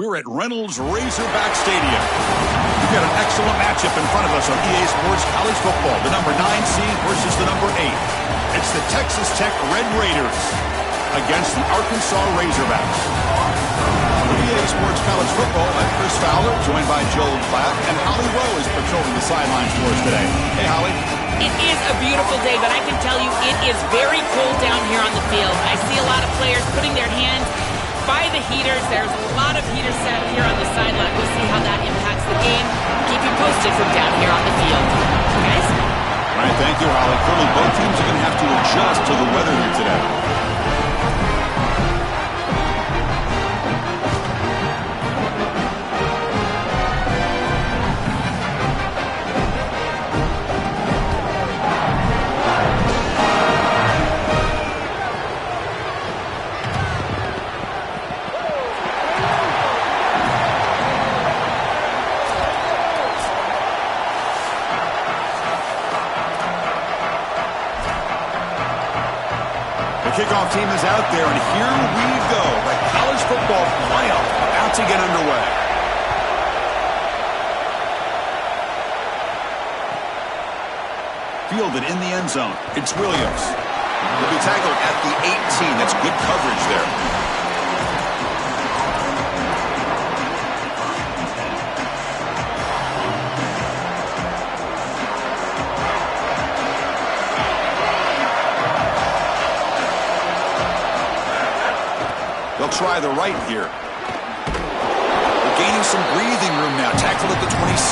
We're at Reynolds Razorback Stadium. We've got an excellent matchup in front of us on EA Sports College Football. The number 9 seed versus the number 8. It's the Texas Tech Red Raiders against the Arkansas Razorbacks. For EA Sports College Football, I'm Chris Fowler, joined by Joel Platt, and Holly Rowe is patrolling the sidelines for us today. Hey, Holly. It is a beautiful day, but I can tell you it is very cold down here on the field. I see a lot of players putting their hands by the heaters. There's a lot of heaters set here on the sideline. We'll see how that impacts the game. Keep you posted from down here on the field. Guys? All right, thank you, Holly. Clearly, both teams are going to have to adjust to the weather here today. Kickoff team is out there, and here we go. The college football playoff about to get underway. Fielded in the end zone. It's Williams. He'll be tackled at the 18. That's good coverage there. They'll try the right here. They're gaining some breathing room now. Tackled at the 26.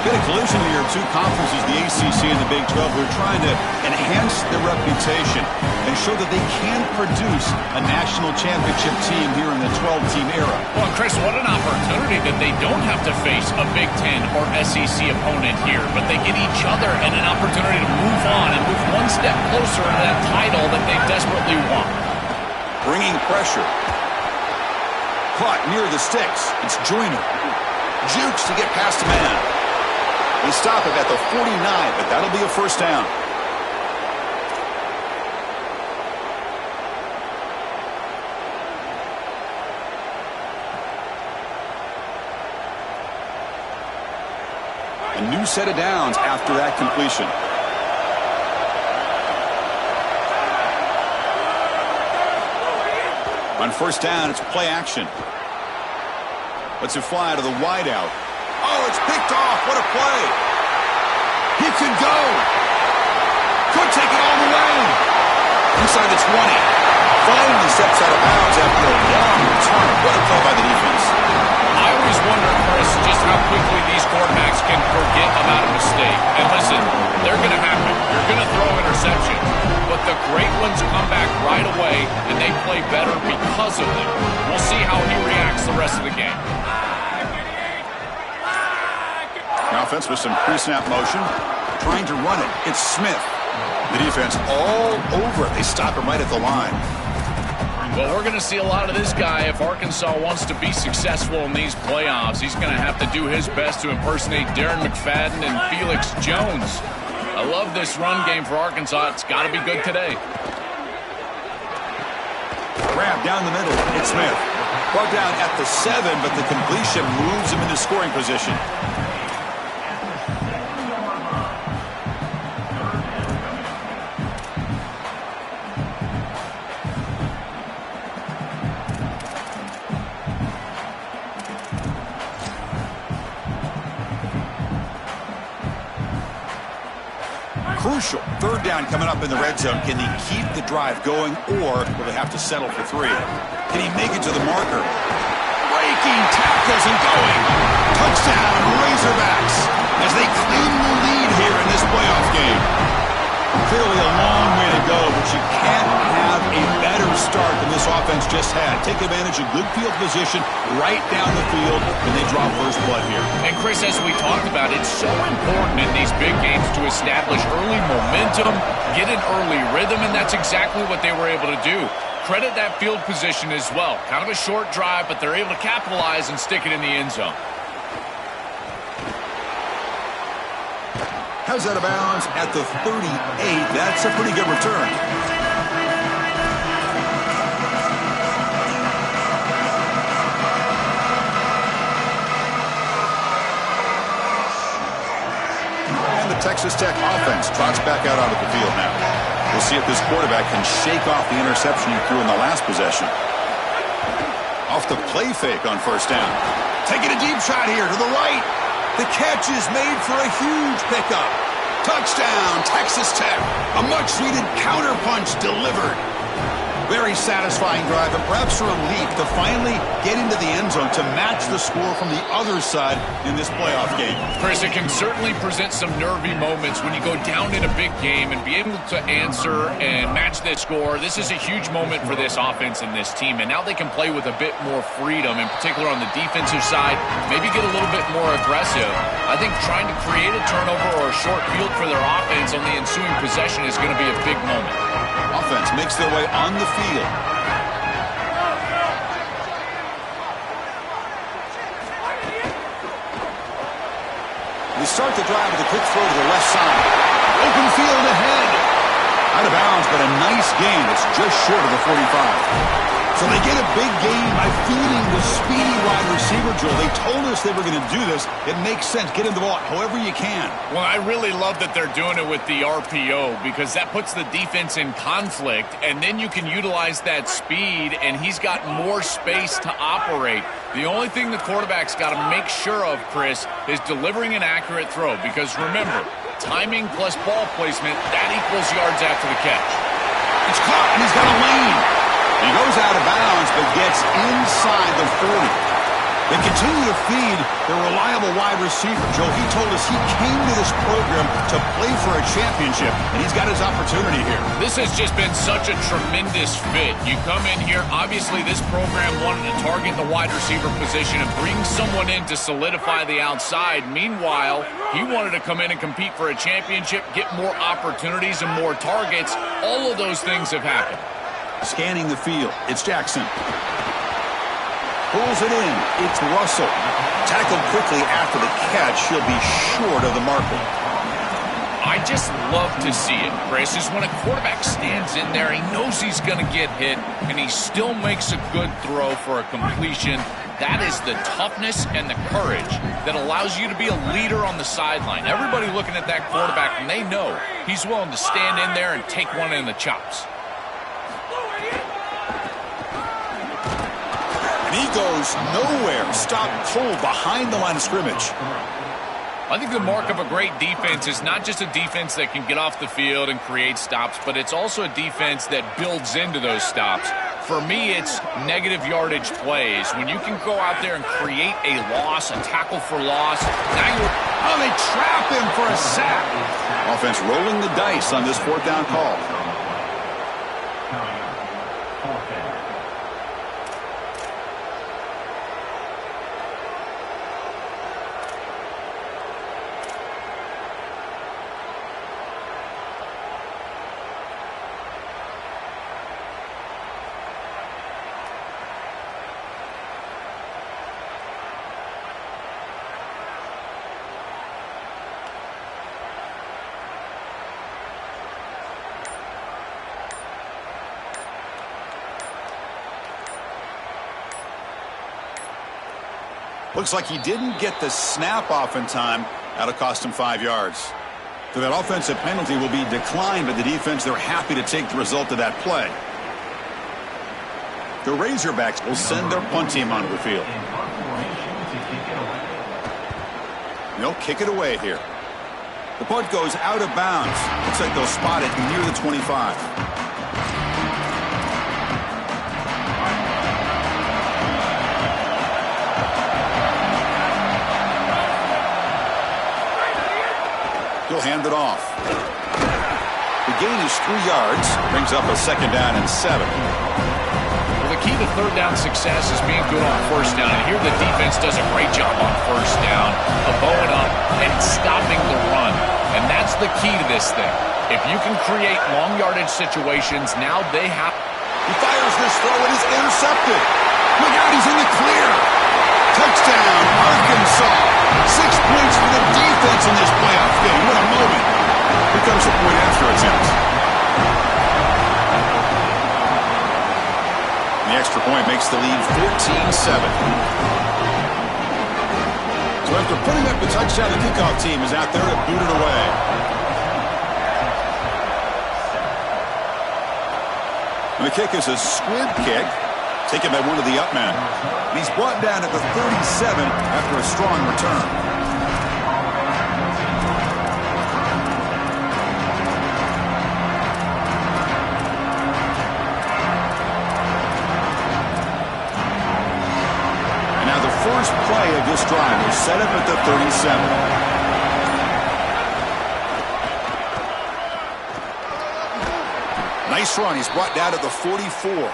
Bit of collision here. Two conferences, the ACC and the Big 12, who are trying to enhance their reputation and show that they can produce a national championship team here in the 12-team era. Well, Chris, what an opportunity that they don't have to face a Big 10 or SEC opponent here, but they get each other and an opportunity to move on and move one step closer to that title that they desperately want. Bringing pressure. Caught near the sticks. It's Joyner. Jukes to get past a man. They stop him at the 49, but that'll be a first down. A new set of downs after that completion. On first down, it's play action. Lets it fly to the wideout. Oh, it's picked off. What a play. He could go. Could take it all the way. Inside the 20. Finally steps out of bounds after a long return. What a play by the defense. I always wonder, Chris, just how quickly these quarterbacks can forget about a mistake. And listen, they're going to happen. You're going to throw interceptions. But the great ones come back right away, and they play better because of them. We'll see how he reacts the rest of the game. The offense with some pre-snap motion, trying to run it. It's Smith. The defense all over it. They stop him right at the line. Well, we're going to see a lot of this guy if Arkansas wants to be successful in these playoffs. He's going to have to do his best to impersonate Darren McFadden and Felix Jones. I love this run game for Arkansas. It's got to be good today. Grab down the middle. It's Smith. Brought down at the 7, but the completion moves him into scoring position. Crucial. Third down coming up in the red zone. Can he keep the drive going, or will they have to settle for 3? Can he make it to the marker? Breaking tackles and going. Touchdown, Razorbacks, as they claim the lead here in this playoff game. Clearly a long way to go, but you can't have a better start than this offense just had. Take advantage of good field position right down the field, and they draw first blood here. And Chris, as we talked about, it's so important in these big games to establish early momentum, get an early rhythm, and that's exactly what they were able to do. Credit that field position as well. Kind of a short drive, but they're able to capitalize and stick it in the end zone. Has out of bounds at the 38. That's a pretty good return. Texas Tech offense trots back out onto the field now. We'll see if this quarterback can shake off the interception he threw in the last possession. Off the play fake on first down. Taking a deep shot here to the right. The catch is made for a huge pickup. Touchdown, Texas Tech. A much-needed counterpunch delivered. Very satisfying drive, and perhaps a relief to finally get into the end zone to match the score from the other side in this playoff game. Chris, it can certainly present some nervy moments when you go down in a big game and be able to answer and match that score. This is a huge moment for this offense and this team, and now they can play with a bit more freedom, in particular on the defensive side, maybe get a little bit more aggressive. I think trying to create a turnover or a short field for their offense on the ensuing possession is going to be a big moment. Offense makes their way on the field. We start the drive with a quick throw to the left side. Open field ahead. Out of bounds, but a nice gain. It's just short of the 45. So they get a big gain by feeding the speedy wide receiver, Joel. They told us they were going to do this. It makes sense. Get him the ball however you can. Well, I really love that they're doing it with the RPO because that puts the defense in conflict, and then you can utilize that speed, and he's got more space to operate. The only thing the quarterback's got to make sure of, Chris, is delivering an accurate throw because, remember, timing plus ball placement, that equals yards after the catch. It's caught, and he's got a lane. He goes out of bounds, but gets inside the 40. They continue to feed their reliable wide receiver. Joe, he told us he came to this program to play for a championship, and he's got his opportunity here. This has just been such a tremendous fit. You come in here, obviously this program wanted to target the wide receiver position and bring someone in to solidify the outside. Meanwhile, he wanted to come in and compete for a championship, get more opportunities and more targets. All of those things have happened. Scanning the field, it's Jackson. Pulls it in, it's Russell. Tackled quickly after the catch, he'll be short of the marker. I just love to see it, Chris, is when a quarterback stands in there, he knows he's going to get hit, and he still makes a good throw for a completion. That is the toughness and the courage that allows you to be a leader on the sideline. Everybody looking at that quarterback, and they know he's willing to stand in there and take one in the chops. And he goes nowhere. Stop cold behind the line of scrimmage. I think the mark of a great defense is not just a defense that can get off the field and create stops, but it's also a defense that builds into those stops. For me, it's negative yardage plays. When you can go out there and create a loss, a tackle for loss, now you're... Oh, they trap him for a sack. Offense rolling the dice on this fourth down call. Looks like he didn't get the snap off in time. That'll cost him 5 yards. So that offensive penalty will be declined by the defense. They're happy to take the result of that play. The Razorbacks will send their punt team onto the field. They'll kick it away here. The punt goes out of bounds. Looks like they'll spot it near the 25. He'll hand it off. The gain is 3 yards. Brings up a second down and 7. Well, the key to third down success is being good on first down. And here the defense does a great job on first down of bowing up and stopping the run. And that's the key to this thing. If you can create long yardage situations, now they have... He fires this throw and is intercepted. Look out, he's in the clear. Touchdown, Arkansas. 6 points for the defense in this playoff game. What a moment. Here comes the point after attempt. The extra point makes the lead 14-7. So after putting up the touchdown, the kickoff team is out there to boot it away. And the kick is a squib kick, taken by one of the up men. And he's brought down at the 37 after a strong return. First play of this drive is set up at the 37. Nice run. He's brought down to the 44.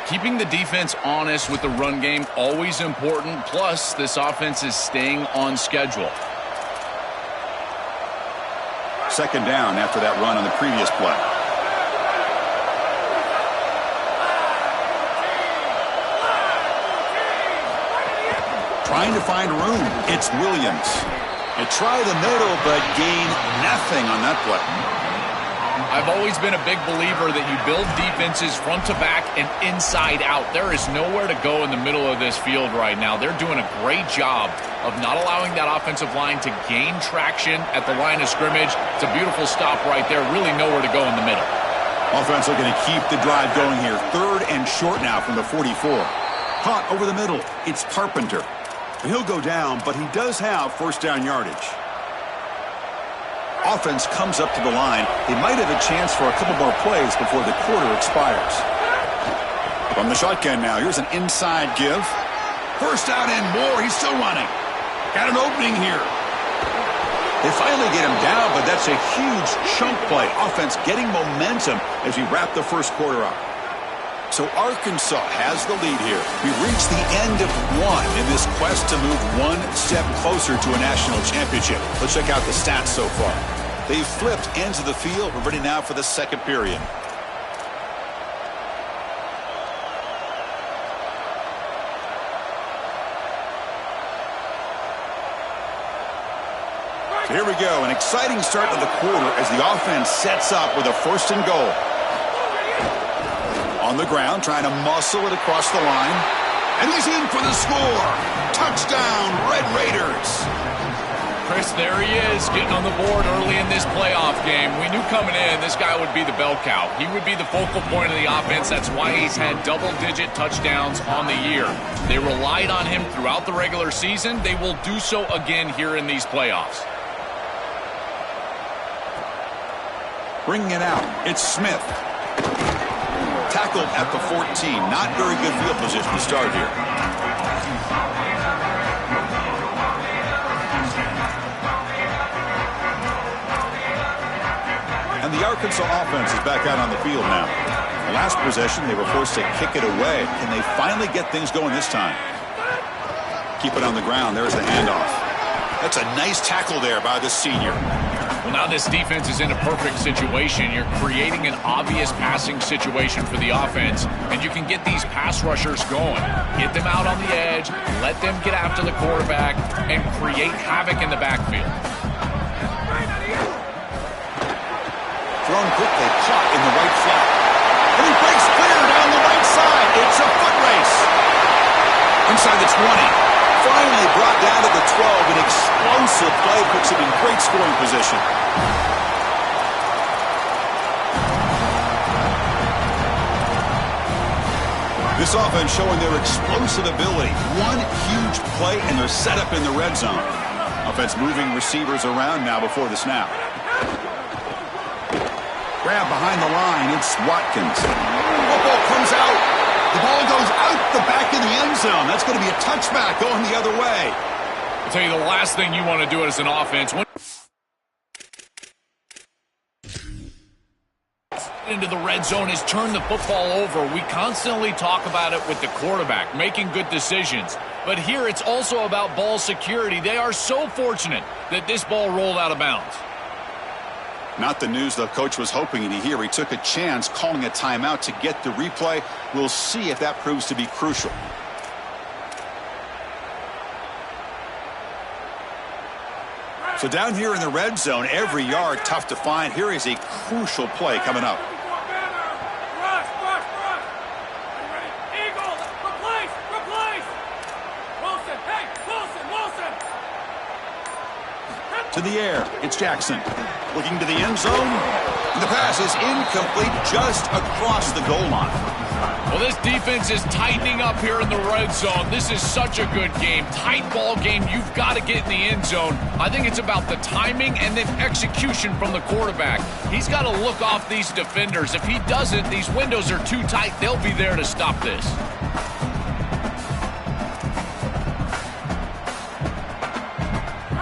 Keeping the defense honest with the run game, always important. Plus, this offense is staying on schedule. Second down after that run on the previous play. Trying to find room. It's Williams. They try the middle, but gain nothing on that play. I've always been a big believer that you build defenses front to back and inside out. There is nowhere to go in the middle of this field right now. They're doing a great job of not allowing that offensive line to gain traction at the line of scrimmage. It's a beautiful stop right there. Really nowhere to go in the middle. Offense looking to keep the drive going here. 3rd and short now from the 44. Caught over the middle. It's Carpenter. He'll go down, but he does have first down yardage. Offense comes up to the line. He might have a chance for a couple more plays before the quarter expires. From the shotgun now, here's an inside give. First down and more. He's still running. Got an opening here. They finally get him down, but that's a huge chunk play. Offense getting momentum as we wrap the first quarter up. So Arkansas has the lead here. We've reached the end of one in this quest to move one step closer to a national championship. Let's check out the stats so far. They've flipped ends of the field. We're ready now for the second period. So here we go. An exciting start to the quarter as the offense sets up with a 1st and goal. On the ground, trying to muscle it across the line. And he's in for the score. Touchdown, Red Raiders. Chris, there he is, getting on the board early in this playoff game. We knew coming in this guy would be the bell cow. He would be the focal point of the offense. That's why he's had double-digit touchdowns on the year. They relied on him throughout the regular season. They will do so again here in these playoffs. Bringing it out, it's Smith. Tackled at the 14. Not very good field position to start here. And the Arkansas offense is back out on the field now. The last possession, they were forced to kick it away. Can they finally get things going this time? Keep it on the ground. There's the handoff. That's a nice tackle there by the senior. Well, now this defense is in a perfect situation. You're creating an obvious passing situation for the offense, and you can get these pass rushers going. Get them out on the edge, let them get after the quarterback, and create havoc in the backfield. Thrown quickly, caught in the right flat. And he breaks clear down the right side. It's a foot race. Inside the 20. Finally brought down to the 12. An explosive play puts him in great scoring position. This offense showing their explosive ability. One huge play, and they're set up in the red zone. Offense moving receivers around now before the snap. Grab behind the line. It's Watkins. Football comes out. The ball goes out the back of the end zone. That's going to be a touchback going the other way. I'll tell you, the last thing you want to do as an offense, into the red zone, is turn the football over. We constantly talk about it with the quarterback, making good decisions. But here it's also about ball security. They are so fortunate that this ball rolled out of bounds. Not the news the coach was hoping to hear. He took a chance calling a timeout to get the replay. We'll see if that proves to be crucial. So down here in the red zone, every yard tough to find. Here is a crucial play coming up. To the air, it's Jackson. Looking to the end zone. The pass is incomplete, just across the goal line. Well, this defense is tightening up here in the red zone. This is such a good game. Tight ball game. You've got to get in the end zone. I think it's about the timing and then execution from the quarterback. He's got to look off these defenders. If he doesn't, these windows are too tight. They'll be there to stop this.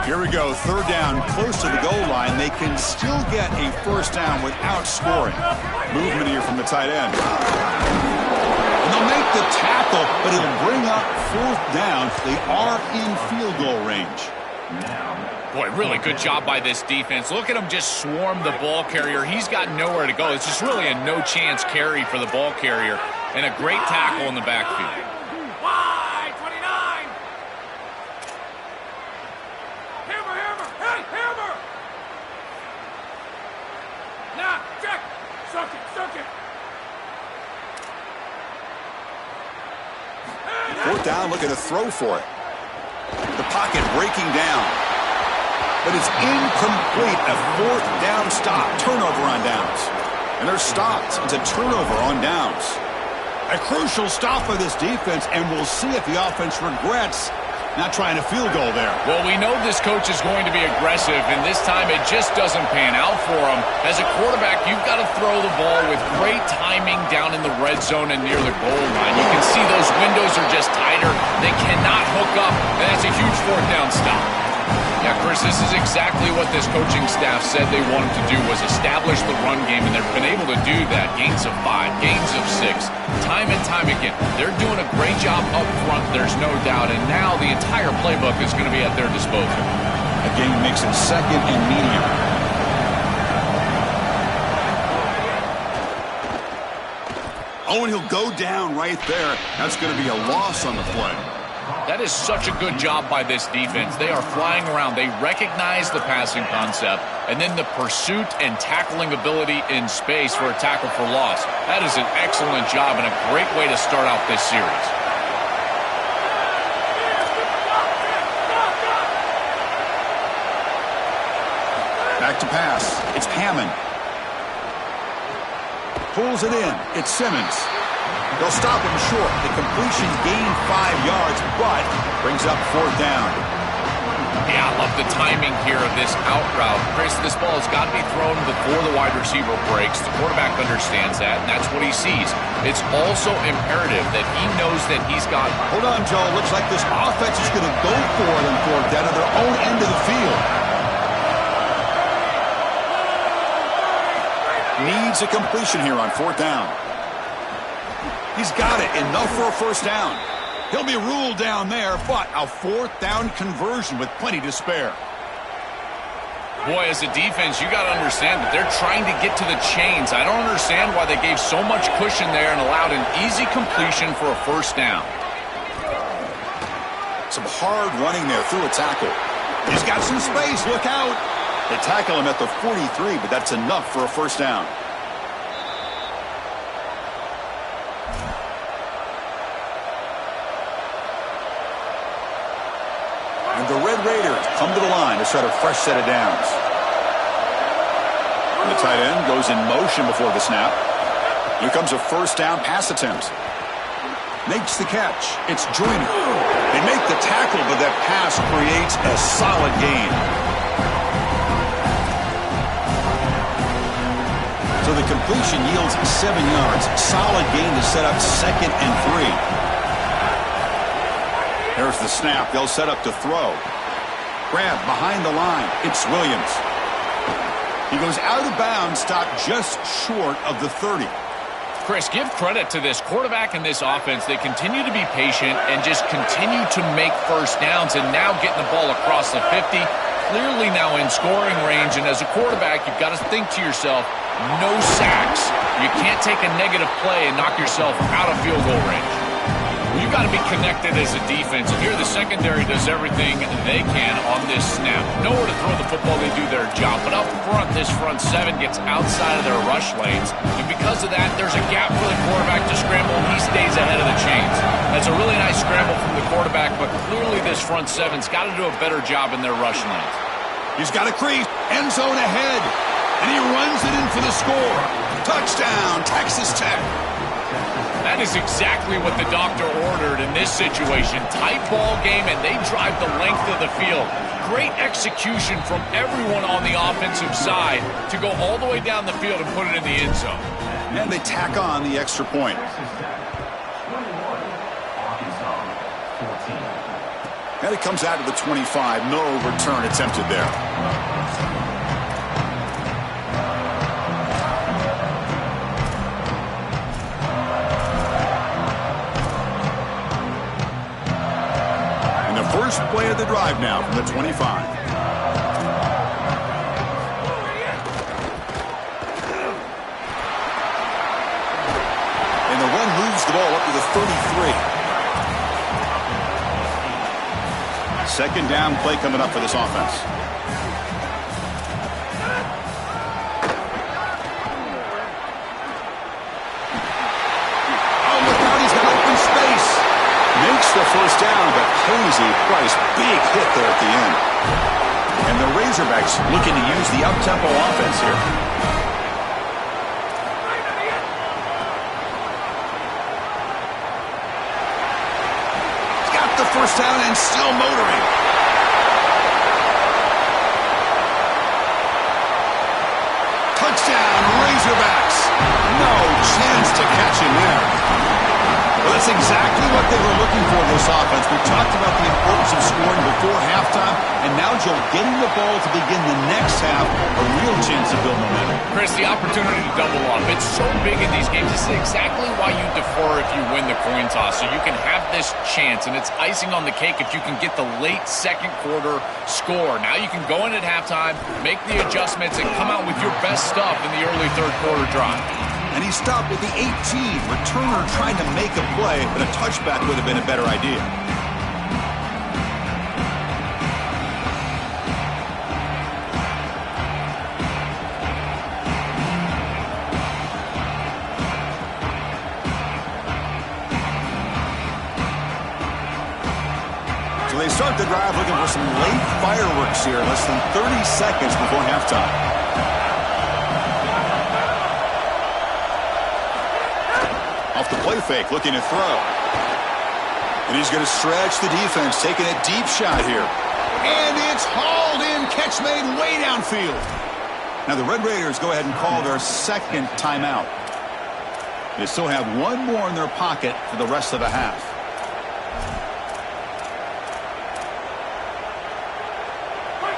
Here we go, third down, close to the goal line. They can still get a first down without scoring. Movement here from the tight end. And they'll make the tackle, but it'll bring up fourth down. They are in field goal range. Boy, really good job by this defense. Look at him just swarm the ball carrier. He's got nowhere to go. It's just really a no-chance carry for the ball carrier. And a great tackle in the backfield. Fourth down, looking to throw for it. The pocket breaking down. But it's incomplete. A fourth down stop. Turnover on downs. And they're stopped. It's a turnover on downs. A crucial stop for this defense, and we'll see if the offense regrets not trying to field goal there. Well, we know this coach is going to be aggressive, and this time it just doesn't pan out for him. As a quarterback, you've got to throw the ball with great timing down in the red zone and near the goal line. You can see those windows are just tighter. They cannot hook up, and that's a huge fourth down stop. Yeah, Chris, this is exactly what this coaching staff said they wanted to do, was establish the run game, and they've been able to do that. Gains of 5, gains of 6, time and time again. They're doing a great job up front, there's no doubt, and now the entire playbook is going to be at their disposal. Again, makes it second and medium. Oh, and he'll go down right there. That's going to be a loss on the play. That is such a good job by this defense. They are flying around. They recognize the passing concept, and then the pursuit and tackling ability in space for a tackle for loss. That is an excellent job and a great way to start out this series. Back to pass. It's Hammond. Pulls it in. It's Simmons. They'll stop him short. The completion gained 5 yards, but brings up fourth down. Yeah, I love the timing here of this out route. Chris, this ball has got to be thrown before the wide receiver breaks. The quarterback understands that, and that's what he sees. It's also imperative that he knows that he's got... Hold on, Joe. Looks like this offense is going to go for it on fourth down at their own end of the field. Needs a completion here on fourth down. He's got it. Enough for a first down. He'll be ruled down there, but a fourth down conversion with plenty to spare. Boy, as a defense, you got to understand that they're trying to get to the chains. I don't understand why they gave so much cushion there and allowed an easy completion for a first down. Some hard running there through a tackle. He's got some space. Look out. They tackle him at the 43, but that's enough for a first down. And the Red Raiders come to the line to start a fresh set of downs. And the tight end goes in motion before the snap. Here comes a first down pass attempt. Makes the catch. It's Joyner. They make the tackle, but that pass creates a solid gain. So the completion yields 7 yards. Solid gain to set up 2nd and 3. There's the snap. They'll set up to throw. Grab behind the line. It's Williams. He goes out of bounds, stopped just short of the 30. Chris, give credit to this quarterback and this offense. They continue to be patient and just continue to make first downs, and now getting the ball across the 50. Clearly now in scoring range, and as a quarterback, you've got to think to yourself, no sacks. You can't take a negative play and knock yourself out of field goal range. You've got to be connected as a defense, and here the secondary does everything they can on this snap. Nowhere to throw the football, they do their job. But up front, this front 7 gets outside of their rush lanes, and because of that, there's a gap for the quarterback to scramble, and he stays ahead of the chains. That's a really nice scramble from the quarterback, but clearly this front 7's got to do a better job in their rush lanes. He's got a crease. End zone ahead. And he runs it in for the score. Touchdown, Texas Tech. That is exactly what the doctor ordered in this situation. Tight ball game, and they drive the length of the field. Great execution from everyone on the offensive side to go all the way down the field and put it in the end zone. And they tack on the extra point. And it comes out to the 25. No return attempted there. And the first play of the drive now from the 25. And the run moves the ball up to the 33. Second down play coming up for this offense. Oh, look out, he's got open space. Makes the first down, but Posey Price, big hit there at the end. And the Razorbacks looking to use the up-tempo offense here. First down and still motoring. Touchdown, Razorbacks. No chance to catch him there. Well, that's exactly what they were looking for this offense. We talked about the importance of scoring before halftime, and now, Joe, getting the ball to begin the next half, a real chance to build momentum. Chris, the opportunity to double up, it's so big in these games. This is exactly why you defer if you win the coin toss, so you can have this chance, and it's icing on the cake if you can get the late second quarter score. Now you can go in at halftime, make the adjustments, and come out with your best stuff in the early third quarter drive. And he stopped at the 18. Returner trying to make a play, but a touchback would have been a better idea. So they start the drive looking for some late fireworks here, less than 30 seconds before halftime. Off the play fake, looking to throw. And he's going to stretch the defense, taking a deep shot here. And it's hauled in, catch made way downfield. Now the Red Raiders go ahead and call their second timeout. They still have one more in their pocket for the rest of the half.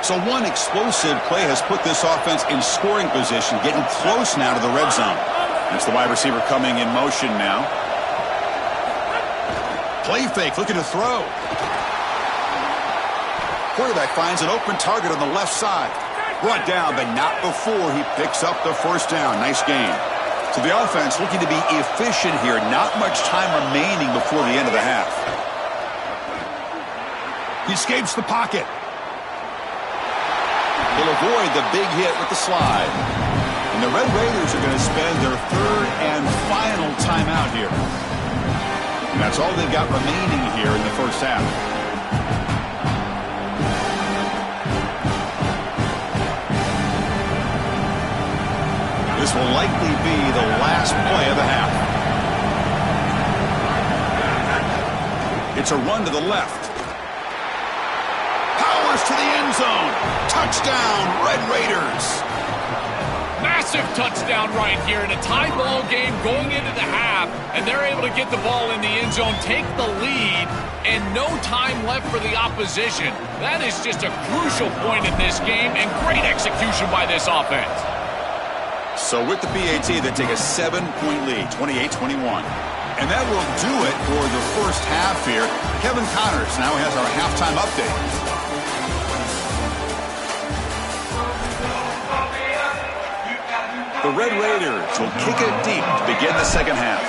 So one explosive play has put this offense in scoring position, getting close now to the red zone. That's the wide receiver coming in motion now. Play fake, looking to throw. Quarterback finds an open target on the left side. Brought down, but not before he picks up the first down. Nice game. So the offense looking to be efficient here. Not much time remaining before the end of the half. He escapes the pocket. He'll avoid the big hit with the slide. And the Red Raiders are going to spend their third and final timeout here. And that's all they've got remaining here in the first half. This will likely be the last play of the half. It's a run to the left. Powers to the end zone. Touchdown, Red Raiders. Massive touchdown right here in a tie ball game going into the half, and they're able to get the ball in the end zone, take the lead, and no time left for the opposition. That is just a crucial point in this game, and great execution by this offense. So with the PAT, they take a 7-point lead, 28-21. And that will do it for the first half here. Kevin Connors now has our halftime update. The Red Raiders will kick it deep to begin the second half.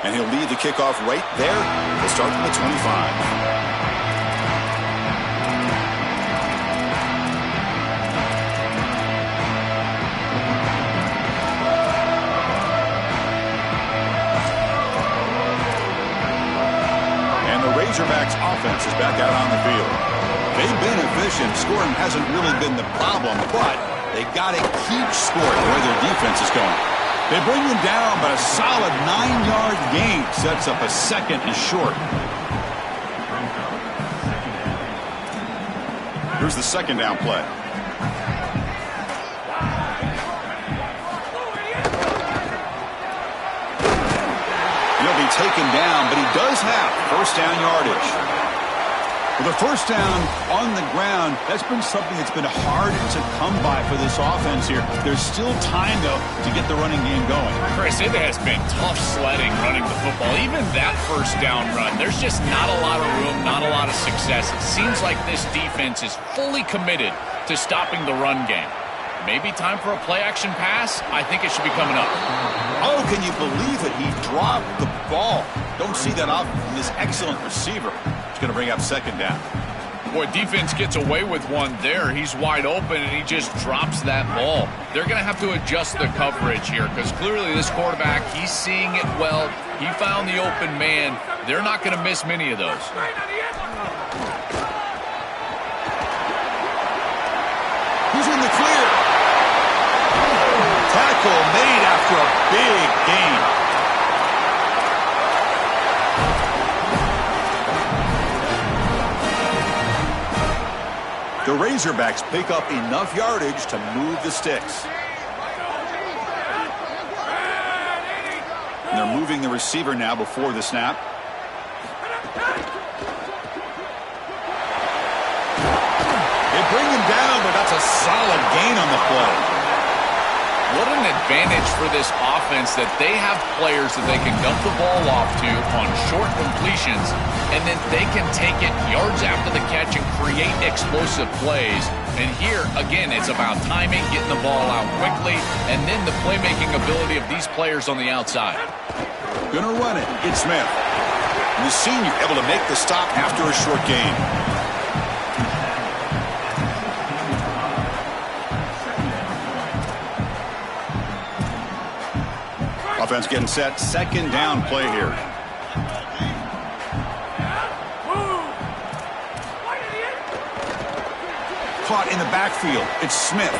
And he'll lead the kickoff right there. He'll start from the 25. Razorbacks offense is back out on the field. They've been efficient. Scoring hasn't really been the problem, but they got to keep scoring the way their defense is going. They bring them down, but a solid 9-yard gain sets up a second and short. Here's the second down play. He'll be taken down, but he does have first down yardage. With a first down on the ground, that's been something that's been hard to come by for this offense here. There's still time, though, to get the running game going. Chris, it has been tough sledding running the football. Even that first down run, there's just not a lot of room, not a lot of success. It seems like this defense is fully committed to stopping the run game. Maybe time for a play-action pass? I think it should be coming up. Oh, can you believe it? He dropped the ball. Don't see that off from this excellent receiver. It's going to bring up second down. Boy, defense gets away with one there. He's wide open, and he just drops that ball. They're going to have to adjust the coverage here because clearly this quarterback, he's seeing it well. He found the open man. They're not going to miss many of those. Who's in the clear? Tackle made after a big gain. The Razorbacks pick up enough yardage to move the sticks. And they're moving the receiver now before the snap. They bring him down, but that's a solid gain on the play. What an advantage for this offense that they have players that they can dump the ball off to on short completions, and then they can take it yards after the catch and create explosive plays. And here, again, it's about timing, getting the ball out quickly, and then the playmaking ability of these players on the outside. Gonna run it. It's Smith. And the senior able to make the stop after a short gain. Offense getting set. Second down play here. Caught in the backfield. It's Smith.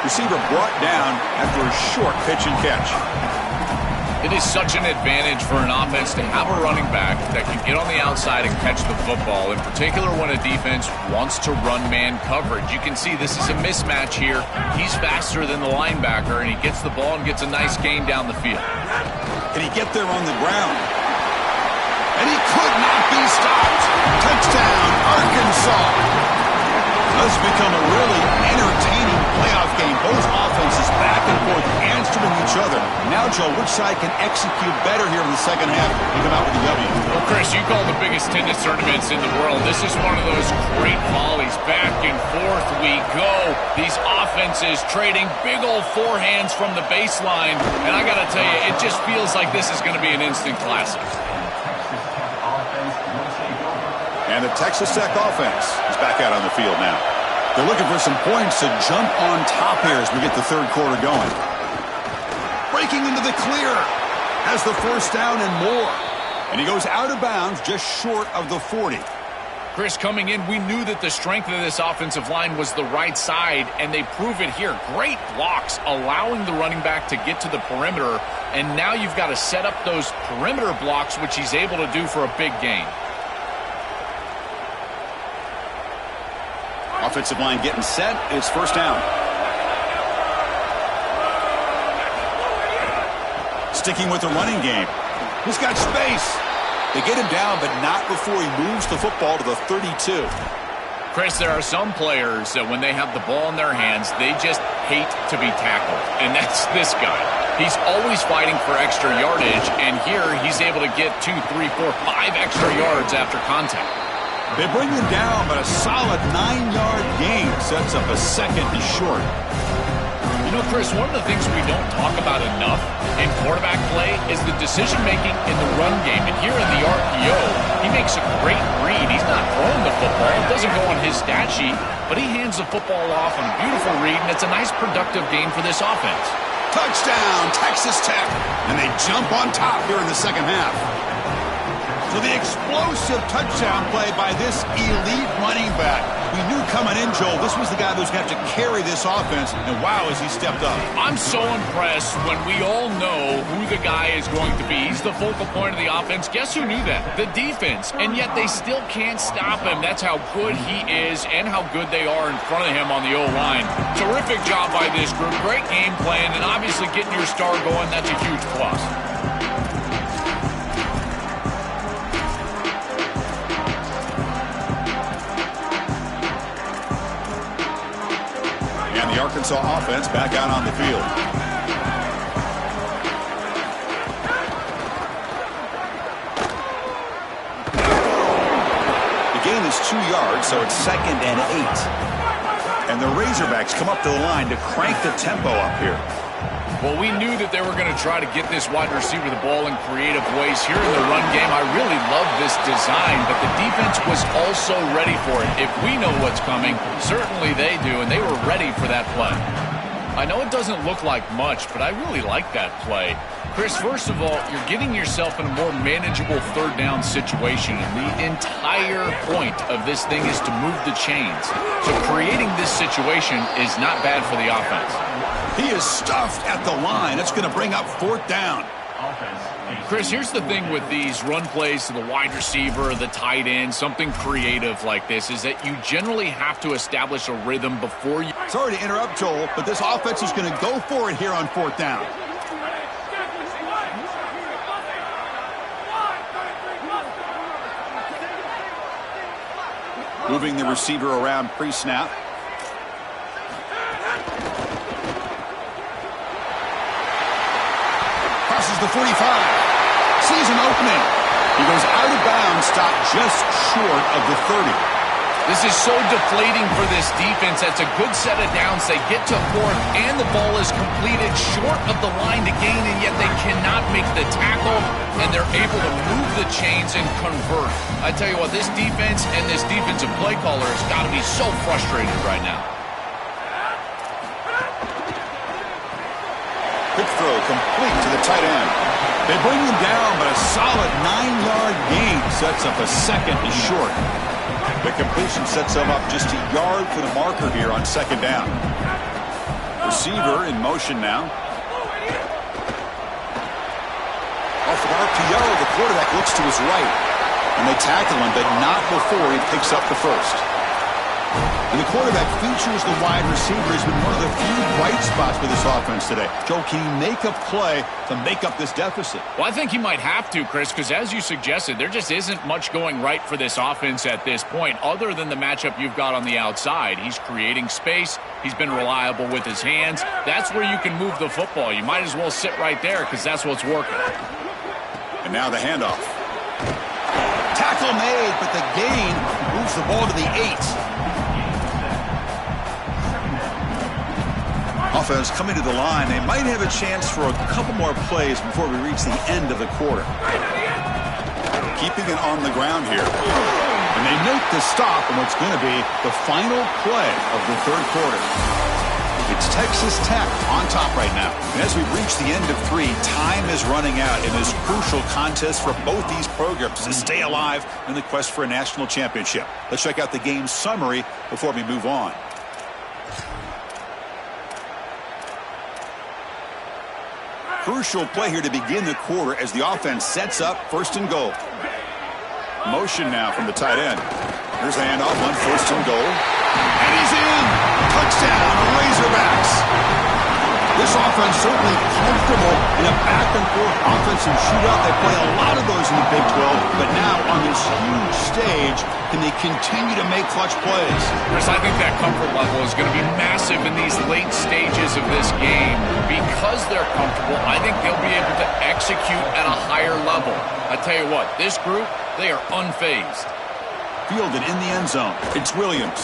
Receiver brought down after a short pitch and catch. It is such an advantage for an offense to have a running back that can get on the outside and catch the football, in particular when a defense wants to run man coverage. You can see this is a mismatch here. He's faster than the linebacker, and he gets the ball and gets a nice gain down the field. Can he get there on the ground? And he could not be stopped. Touchdown, Arkansas. This has become a really entertaining playoff game. Both offenses back and forth answering each other. Now, Joe, which side can execute better here in the second half and come out with a W? Well, Chris, you call the biggest tennis tournaments in the world. This is one of those great volleys. Back and forth we go. These offenses trading big old forehands from the baseline. And I got to tell you, it just feels like this is going to be an instant classic. And the Texas Tech offense is back out on the field now. They're looking for some points to jump on top here as we get the third quarter going. Breaking into the clear. Has the first down and more. And he goes out of bounds just short of the 40. Chris, coming in, we knew that the strength of this offensive line was the right side, and they prove it here. Great blocks, allowing the running back to get to the perimeter, and now you've got to set up those perimeter blocks, which he's able to do for a big gain. Offensive line getting set. It's first down. Sticking with the running game. He's got space. They get him down, but not before he moves the football to the 32. Chris, there are some players that when they have the ball in their hands, they just hate to be tackled. And that's this guy. He's always fighting for extra yardage, and here he's able to get 2, 3, 4, 5 extra yards after contact. They bring him down, but a solid 9-yard gain sets up a second and short. You know, Chris, one of the things we don't talk about enough in quarterback play is the decision-making in the run game. And here in the RPO, he makes a great read. He's not throwing the football. It doesn't go on his stat sheet, but he hands the football off on a beautiful read, and it's a nice productive game for this offense. Touchdown, Texas Tech. And they jump on top here in the second half. So the explosive explosive touchdown play by this elite running back. We knew coming in, Joel, this was the guy that was going to have to carry this offense, and wow, has he stepped up. I'm so impressed when we all know who the guy is going to be. He's the focal point of the offense. Guess who knew that? The defense. And yet they still can't stop him. That's how good he is and how good they are in front of him on the O-line. Terrific job by this group. Great game plan, and obviously getting your star going, that's a huge plus. The Arkansas offense back out on the field. The gain is 2 yards, so it's 2nd and 8. And the Razorbacks come up to the line to crank the tempo up here. Well, we knew that they were going to try to get this wide receiver the ball in creative ways here in the run game. I really love this design, but the defense was also ready for it. If we know what's coming, certainly they do, and they were ready for that play. I know it doesn't look like much, but I really like that play. Chris, first of all, you're getting yourself in a more manageable third down situation, and the entire point of this thing is to move the chains. So creating this situation is not bad for the offense. He is stuffed at the line. It's going to bring up 4th down. Chris, here's the thing with these run plays to the wide receiver, the tight end, something creative like this, is that you generally have to establish a rhythm before you... Sorry to interrupt, Joel, but this offense is going to go for it here on 4th down. Moving the receiver around pre-snap. Crosses the 45. Sees an opening. He goes out of bounds, stopped just short of the 30. This is so deflating for this defense. That's a good set of downs. They get to 4th, and the ball is completed short of the line to gain, and yet they cannot make the tackle, and they're able to move the chains and convert. I tell you what, this defense and this defensive play caller has got to be so frustrated right now. Quick throw complete to the tight end. They bring him down, but a solid 9-yard gain sets up a 2nd and short. The completion sets them up just a yard for the marker here on 2nd down. Receiver in motion now. Off of RPO, the quarterback looks to his right. And they tackle him, but not before he picks up the first. And the quarterback features the wide receiver has been one of the few bright spots for this offense today. Joe, can he make a play to make up this deficit? Well, I think he might have to, Chris, because as you suggested, there just isn't much going right for this offense at this point, other than the matchup you've got on the outside. He's creating space. He's been reliable with his hands. That's where you can move the football. You might as well sit right there because that's what's working. And now the handoff. Tackle made, but the gain moves the ball to the 8. Offense coming to the line. They might have a chance for a couple more plays before we reach the end of the quarter. Keeping it on the ground here. And they note the stop on what's going to be the final play of the 3rd quarter. It's Texas Tech on top right now. And as we reach the end of 3, time is running out in this crucial contest for both these programs to stay alive in the quest for a national championship. Let's check out the game summary before we move on. Crucial play here to begin the quarter as the offense sets up 1st and goal. Motion now from the tight end. Here's the handoff on 1st and goal. And he's in! Touchdown, Razorbacks! This offense certainly comfortable in a back-and-forth offensive shootout. They play a lot of those in the Big 12, but now on this huge stage, can they continue to make clutch plays? Chris, I think that comfort level is going to be massive in these late stages of this game. Because they're comfortable, I think they'll be able to execute at a higher level. I tell you what, this group, they are unfazed. Fielded in the end zone. It's Williams.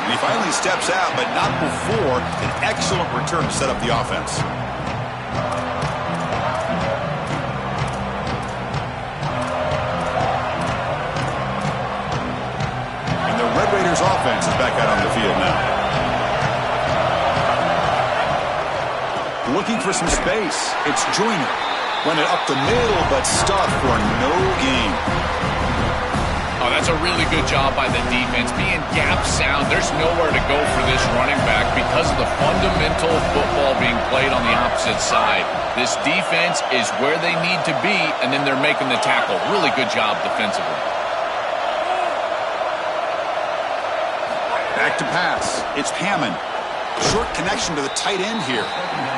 And he finally steps out, but not before an excellent return to set up the offense. And the Red Raiders offense is back out on the field now. Looking for some space. It's Joyner. Run it up the middle, but stuffed for no gain. Oh, that's a really good job by the defense. Being gap sound, there's nowhere to go for this running back because of the fundamental football being played on the opposite side. This defense is where they need to be, and then they're making the tackle. Really good job defensively. Back to pass. It's Hammond. Short connection to the tight end here.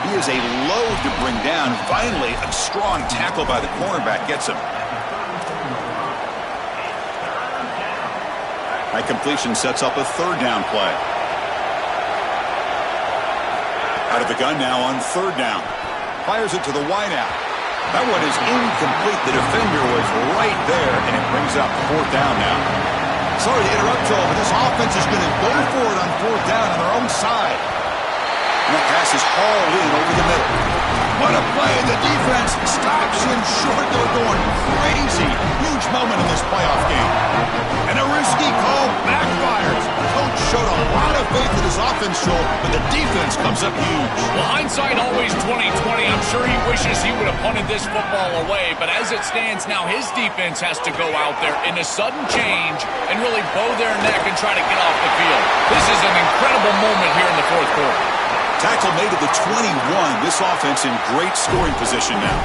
He is a load to bring down. Finally, a strong tackle by the cornerback gets him. High completion sets up a third down play. Out of the gun now on third down. Fires it to the wideout. That one is incomplete. The defender was right there, and it brings up fourth down now. Sorry to interrupt, Joel, but this offense is going to go for it on fourth down on their own side. And that pass is hauled in over the middle. What a play! The defense stops him short. They're going crazy. Huge moment in this playoff game. And a risky call backfires. Coach showed a lot of faith in his offense, Joel, but the defense comes up huge. Well, hindsight always 20/20. I'm sure he wishes he would have punted this football away, but as it stands now, his defense has to go out there in a sudden change and really bow their neck and try to get off the field. This is an incredible moment here in the fourth quarter. Tackle made at the 21. This offense in great scoring position now.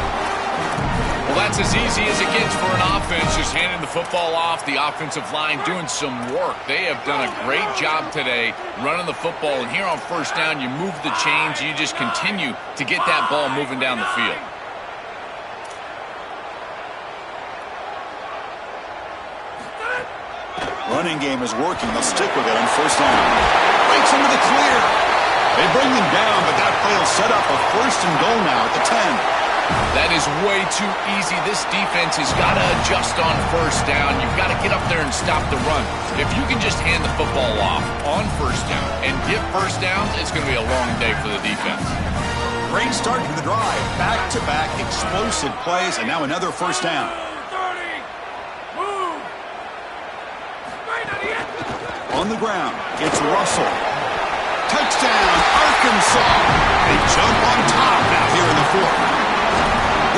Well, that's as easy as it gets for an offense, just handing the football off. The offensive line doing some work. They have done a great job today running the football. And here on first down, you move the chains. You just continue to get that ball moving down the field. Running game is working. They'll stick with it on first down. Breaks into the clear. They bring him down, but that play will set up a first and goal now at the 10. That is way too easy. This defense has got to adjust on first down. You've got to get up there and stop the run. If you can just hand the football off on first down and get first downs, it's going to be a long day for the defense. Great start to the drive. Back-to-back explosive plays, and now another first down. On the ground, it's Russell. Touchdown, Arkansas. They jump on top now here in the fourth.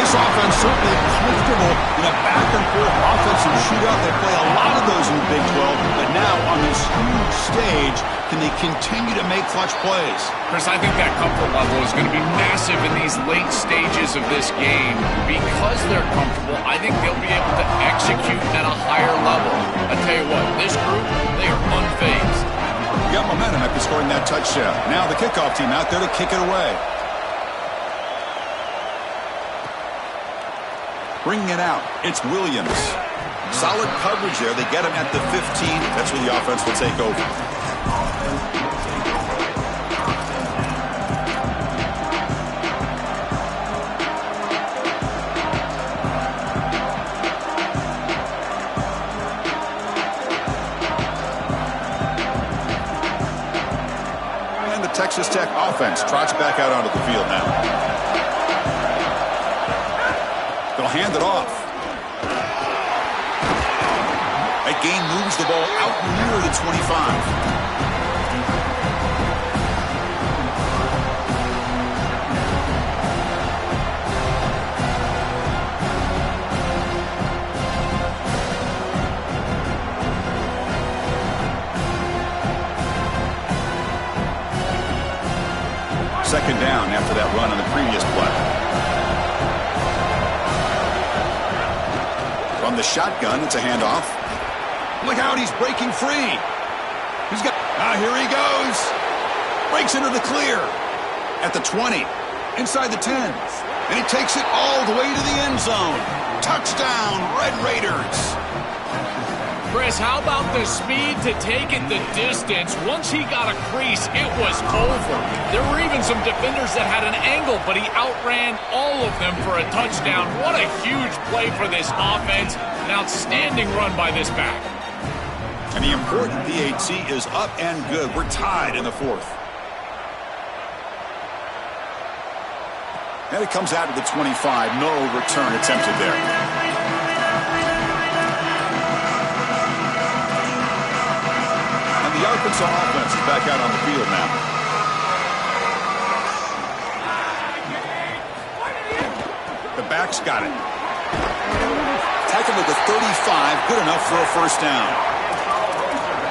This offense certainly comfortable in a back-and-forth offensive shootout. They play a lot of those in the Big 12, but now on this huge stage, can they continue to make clutch plays? Chris, I think that comfort level is going to be massive in these late stages of this game. Because they're comfortable, I think they'll be able to execute at a higher level. I tell you what, this group, they are unfazed. Got momentum after scoring that touchdown. Now the kickoff team out there to kick it away. Bringing it out, it's Williams. Solid coverage there. They get him at the 15. That's where the offense will take over. Texas Tech offense trots back out onto the field now. They'll hand it off. That gain moves the ball out near the 25. Second down after that run on the previous play. From the shotgun, it's a handoff. Look out, he's breaking free. He's got, here he goes. Breaks into the clear. At the 20, inside the 10. And he takes it all the way to the end zone. Touchdown, Red Raiders. Chris, how about the speed to take it the distance? Once he got a crease, it was over. There were even some defenders that had an angle, but he outran all of them for a touchdown. What a huge play for this offense. An outstanding run by this back. And the important PAT is up and good. We're tied in the fourth. And it comes out of the 25. No return attempted there. The Arkansas offense is back out on the field now. The Razorbacks got it. Tackled at the 35, good enough for a first down.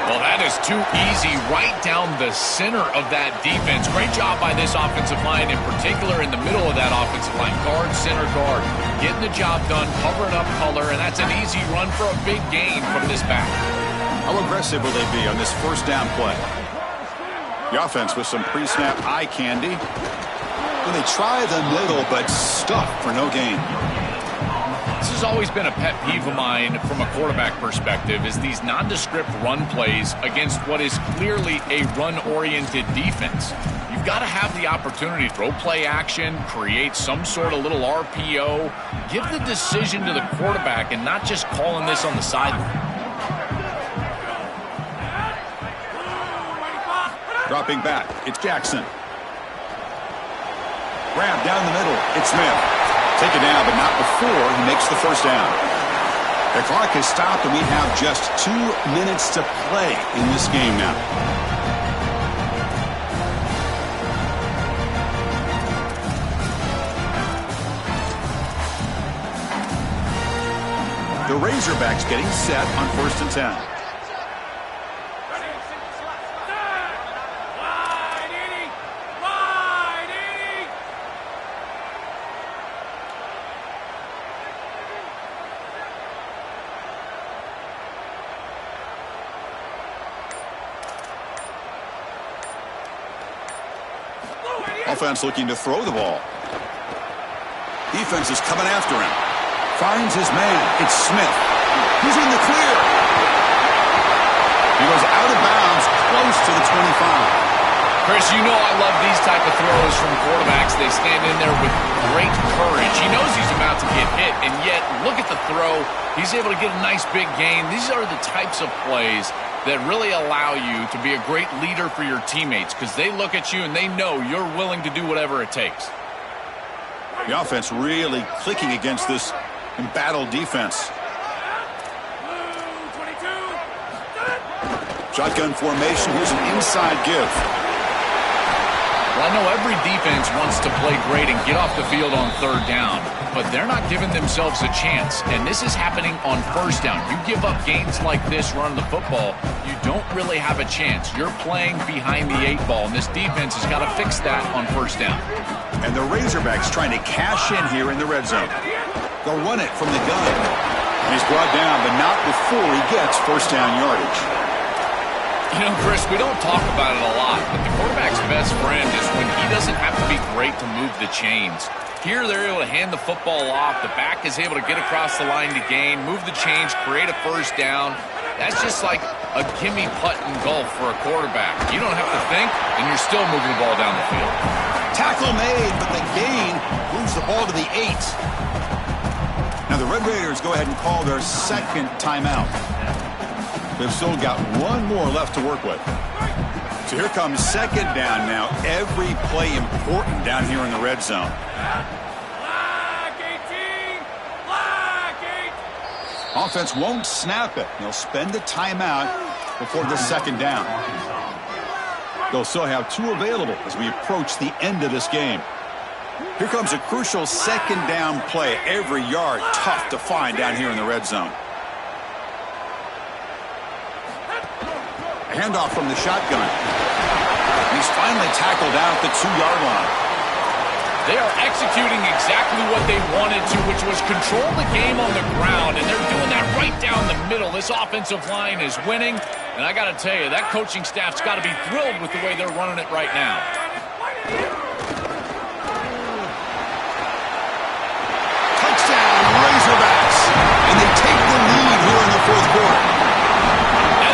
Well, that is too easy right down the center of that defense. Great job by this offensive line, in particular in the middle of that offensive line. Guard, center, guard. Getting the job done, covering up color, and that's an easy run for a big gain from this back. How aggressive will they be on this first down play? The offense with some pre-snap eye candy. And they try the middle, but stuffed for no gain. This has always been a pet peeve of mine from a quarterback perspective, is these nondescript run plays against what is clearly a run-oriented defense. You've got to have the opportunity to throw play action, create some sort of little RPO, give the decision to the quarterback and not just calling this on the sideline. Dropping back, it's Jackson. Grab down the middle, it's Smith. Taken down, but not before he makes the first down. The clock has stopped, and we have just 2 minutes to play in this game now. The Razorbacks getting set on 1st and 10. Offense looking to throw the ball. Defense is coming after him. Finds his man. It's Smith. He's in the clear. He goes out of bounds, close to the 25. Chris, you know I love these type of throws from quarterbacks. They stand in there with great courage. He knows he's about to get hit, and yet look at the throw. He's able to get a nice big gain. These are the types of plays that really allow you to be a great leader for your teammates, because they look at you and they know you're willing to do whatever it takes. The offense really clicking against this embattled defense. Shotgun formation. Here's an inside give. Well, I know every defense wants to play great and get off the field on 3rd down, but they're not giving themselves a chance, and this is happening on 1st down. You give up gains like this running the football, you don't really have a chance. You're playing behind the 8 ball, and this defense has got to fix that on 1st down. And the Razorbacks trying to cash in here in the red zone. They'll run it from the gun. And he's brought down, but not before he gets 1st down yardage. You know, Chris, we don't talk about it a lot, but the quarterback's best friend is when he doesn't have to be great to move the chains. Here, they're able to hand the football off. The back is able to get across the line to gain, move the chains, create a 1st down. That's just like a gimme putt in golf for a quarterback. You don't have to think, and you're still moving the ball down the field. Tackle made, but the gain moves the ball to the 8. Now the Red Raiders go ahead and call their 2nd timeout. They've still got 1 more left to work with. So here comes 2nd down now. Every play important down here in the red zone. Offense won't snap it. They'll spend the timeout before the 2nd down. They'll still have 2 available as we approach the end of this game. Here comes a crucial 2nd down play. Every yard tough to find down here in the red zone. Handoff from the shotgun. He's finally tackled out at the 2-yard line. They are executing exactly what they wanted to, which was control the game on the ground, and they're doing that right down the middle. This offensive line is winning, and I got to tell you, that coaching staff's got to be thrilled with the way they're running it right now. Touchdown, Razorbacks, and they take the lead here in the 4th quarter.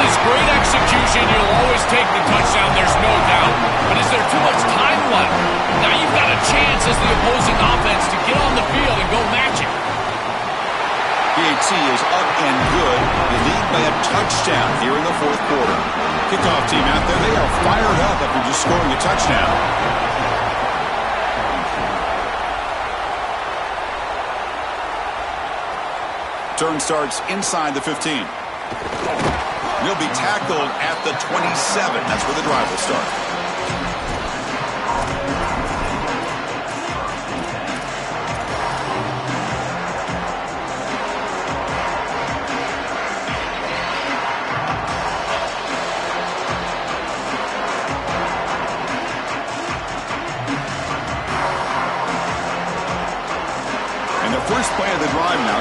It's great execution. You'll always take the touchdown, there's no doubt. But is there too much time left? Now you've got a chance as the opposing offense to get on the field and go match it. PAT is up and good. They lead by a touchdown here in the 4th quarter. Kickoff team out there. They are fired up after just scoring a touchdown. Turn starts inside the 15. He'll be tackled at the 27. That's where the drive will start.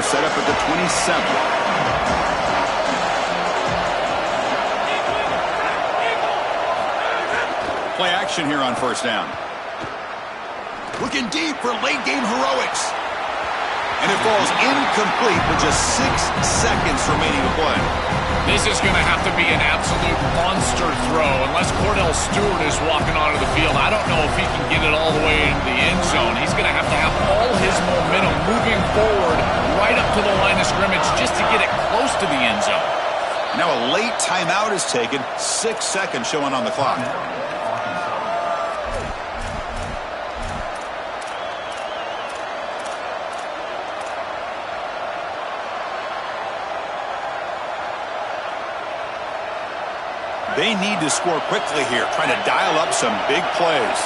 set up at the 27. Play action here on first down. Looking deep for late game heroics. And it falls incomplete with just 6 seconds remaining to play. This is going to have to be an absolute monster throw. Unless Cordell Stewart is walking onto the field, I don't know if he can get it all the way into the end zone. He's going to have all his momentum moving forward right up to the line of scrimmage just to get it close to the end zone. Now a late timeout is taken. 6 seconds showing on the clock. They need to score quickly here, trying to dial up some big plays.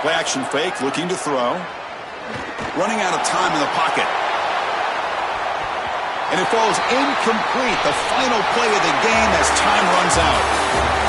Play action fake, looking to throw. Running out of time in the pocket. And it falls incomplete, the final play of the game as time runs out.